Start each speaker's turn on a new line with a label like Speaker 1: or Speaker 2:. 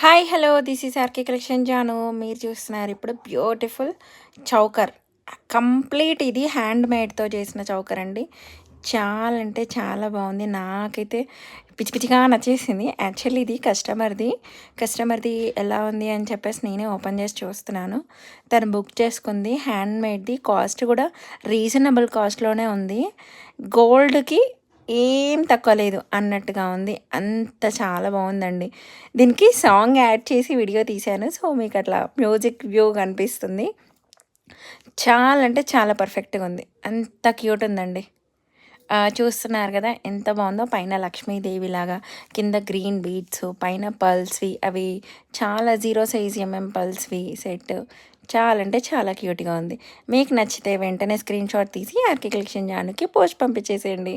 Speaker 1: Hi hello this is RK collection Janu. మీరు చూస్తున్నారు ఇప్పుడు బ్యూటిఫుల్ చౌకర్. కంప్లీట్ ఇది హ్యాండ్ మేడ్తో చేసిన చౌకర్ అండి. చాలా అంటే చాలా బాగుంది. నాకైతే పిచ్చి పిచ్చిగా నచ్చేసింది. యాక్చువల్లీ ఇది కస్టమర్ది ఎలా ఉంది అని చెప్పేసి నేనే ఓపెన్ చేసి చూస్తున్నాను. తను బుక్ చేసుకుంది హ్యాండ్ మేడ్ది. కాస్ట్ కూడా రీజనబుల్ కాస్ట్లోనే ఉంది. గోల్డ్కి ఏం తక్కువ లేదు అన్నట్టుగా ఉంది. అంత చాలా బాగుందండి. దీనికి సాంగ్ యాడ్ చేసి వీడియో తీశాను. సో మీకు అట్లా మ్యూజిక్ వ్యూ కనిపిస్తుంది. చాలా అంటే చాలా పర్ఫెక్ట్గా ఉంది. అంత క్యూట్ ఉందండి. చూస్తున్నారు కదా ఎంత బాగుందో. పైన లక్ష్మీదేవిలాగా, కింద గ్రీన్ బీడ్స్, పైన పల్స్వి అవి చాలా 0 సైజ్ పల్స్వి సెట్. చాలా అంటే చాలా క్యూట్గా ఉంది. మీకు నచ్చితే వెంటనే స్క్రీన్ షాట్ తీసి ఆర్కే కలెక్షన్ జానుకి పోస్ట్ పంపించేసేయండి.